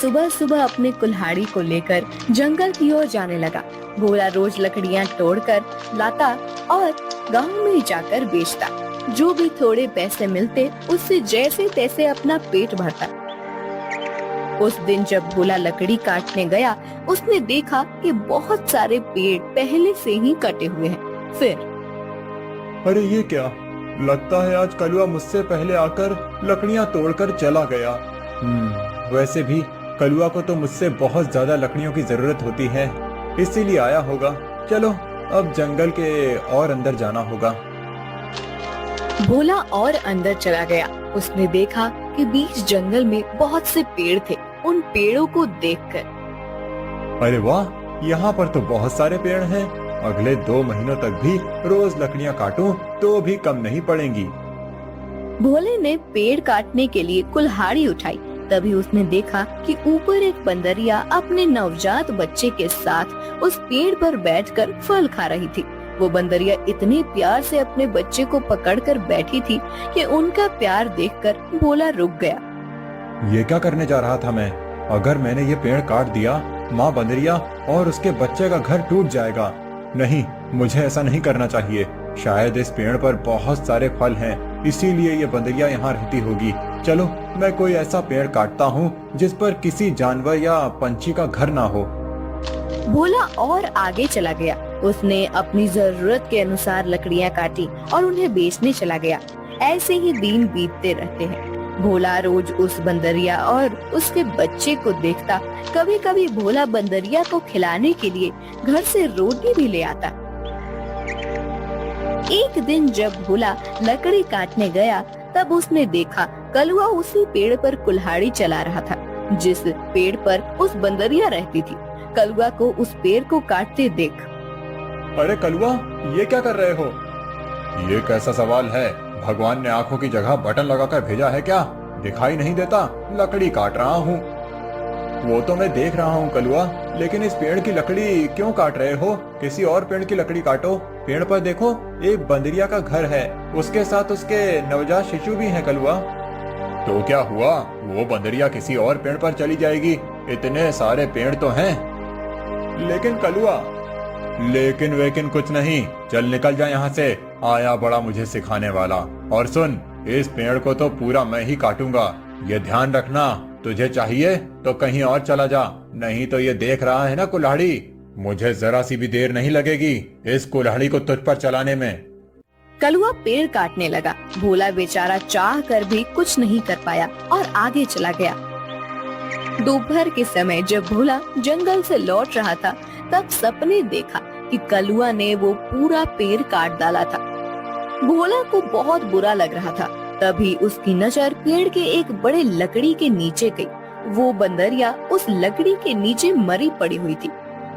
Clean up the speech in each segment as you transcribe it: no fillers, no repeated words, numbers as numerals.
सुबह सुबह अपने कुल्हाड़ी को लेकर जंगल की ओर जाने लगा। भोला रोज लकड़ियां तोड़कर लाता और गांव में जाकर बेचता। जो भी थोड़े पैसे मिलते उससे जैसे तैसे अपना पेट भरता। उस दिन जब भोला लकड़ी काटने गया, उसने देखा कि बहुत सारे पेड़ पहले से ही कटे हुए हैं। फिर अरे ये क्या, लगता है आज कलुआ मुझसे पहले आकर लकड़ियां तोड़कर चला गया। वैसे भी कलुआ को तो मुझसे बहुत ज्यादा लकड़ियों की जरूरत होती है, इसीलिए आया होगा। चलो अब जंगल के और अंदर जाना होगा। भोला और अंदर चला गया। उसने देखा कि बीच जंगल में बहुत से पेड़ थे। उन पेड़ों को देखकर अरे वाह, यहाँ पर तो बहुत सारे पेड़ हैं। अगले 2 महीनों तक भी रोज लकड़ियाँ काटूं तो भी कम नहीं पड़ेंगी। भोले ने पेड़ काटने के लिए कुल्हाड़ी उठाई। तभी उसने देखा कि ऊपर एक बंदरिया अपने नवजात बच्चे के साथ उस पेड़ पर बैठकर फल खा रही थी। वो बंदरिया इतने प्यार से अपने बच्चे को पकड़कर बैठी थी कि उनका प्यार देखकर भोला रुक गया। ये क्या करने जा रहा था मैं? अगर मैंने ये पेड़ काट दिया, माँ बंदरिया और उसके बच्चे का घर टूट जाएगा। नहीं, मुझे ऐसा नहीं करना चाहिए। शायद इस पेड़ पर बहुत सारे फल हैं, इसीलिए ये बंदरिया यहाँ रहती होगी। चलो मैं कोई ऐसा पेड़ काटता हूँ जिस पर किसी जानवर या पंछी का घर ना हो। भोला और आगे चला गया। उसने अपनी जरूरत के अनुसार लकड़ियाँ काटी और उन्हें बेचने चला गया। ऐसे ही दिन बीतते रहते हैं। भोला रोज उस बंदरिया और उसके बच्चे को देखता। कभी कभी भोला बंदरिया को खिलाने के लिए घर से रोटी भी ले आता। एक दिन जब भोला लकड़ी काटने गया, तब उसने देखा कलुआ उसी पेड़ पर कुल्हाड़ी चला रहा था जिस पेड़ पर उस बंदरिया रहती थी। कलुआ को उस पेड़ को काटते देख, अरे कलुआ, ये क्या कर रहे हो? ये कैसा सवाल है? भगवान ने आंखों की जगह बटन लगाकर भेजा है क्या? दिखाई नहीं देता? लकड़ी काट रहा हूँ। वो तो मैं देख रहा हूँ कलुआ, लेकिन इस पेड़ की लकड़ी क्यों काट रहे हो? किसी और पेड़ की लकड़ी काटो। पेड़ पर देखो, एक बंदरिया का घर है, उसके साथ उसके नवजात शिशु भी हैं कलुआ। तो क्या हुआ? वो बंदरिया किसी और पेड़ पर चली जाएगी। इतने सारे पेड़ तो हैं। लेकिन कलुआ, लेकिन वेकिन कुछ नहीं। चल निकल जा यहाँ से, आया बड़ा मुझे सिखाने वाला। और सुन, इस पेड़ को तो पूरा मैं ही काटूंगा, ये ध्यान रखना। तुझे चाहिए तो कहीं और चला जा, नहीं तो ये देख रहा है ना कुल्हाड़ी, मुझे जरा सी भी देर नहीं लगेगी इस कुल्हाड़ी को तुझ पर चलाने में। कलुआ पेड़ काटने लगा। भोला बेचारा चाह कर भी कुछ नहीं कर पाया और आगे चला गया। दोपहर के समय जब भोला जंगल से लौट रहा था, तब सपने देखा कि कलुआ ने वो पूरा पेड़ काट डाला था। भोला को बहुत बुरा लग रहा था। तभी उसकी नजर पेड़ के एक बड़े लकड़ी के नीचे गई। वो बंदरिया उस लकड़ी के नीचे मरी पड़ी हुई थी।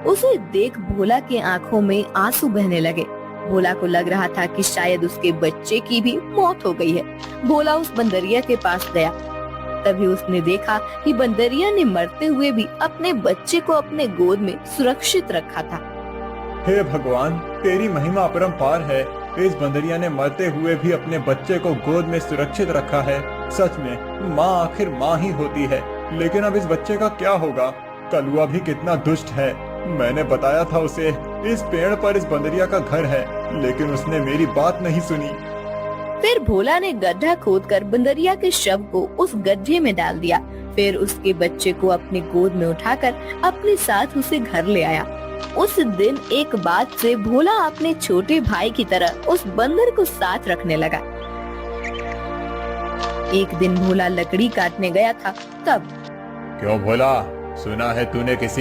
उसे देख भोला के आंखों में आंसू बहने लगे। भोला को लग रहा था कि शायद उसके बच्चे की भी मौत हो गई है। भोला उस बंदरिया के पास गया। तभी उसने देखा कि बंदरिया ने मरते हुए भी अपने बच्चे को अपने गोद में सुरक्षित रखा था। हे भगवान, तेरी महिमा अपरंपार है। इस बंदरिया ने मरते हुए भी अपने बच्चे को गोद में सुरक्षित रखा है। सच में माँ आखिर माँ ही होती है। लेकिन अब इस बच्चे का क्या होगा? कलुआ भी कितना दुष्ट है। मैंने बताया था उसे इस पेड़ पर इस बंदरिया का घर है, लेकिन उसने मेरी बात नहीं सुनी। फिर भोला ने गड्ढा खोदकर बंदरिया के शव को उस गड्ढे में डाल दिया। फिर उसके बच्चे को अपनी गोद में उठाकर अपने साथ उसे घर ले आया। उस दिन एक बात से भोला अपने छोटे भाई की तरह उस बंदर को साथ रखने लगा। एक दिन भोला लकड़ी काटने गया था। तब क्यों भोला, सुना है तूने किसी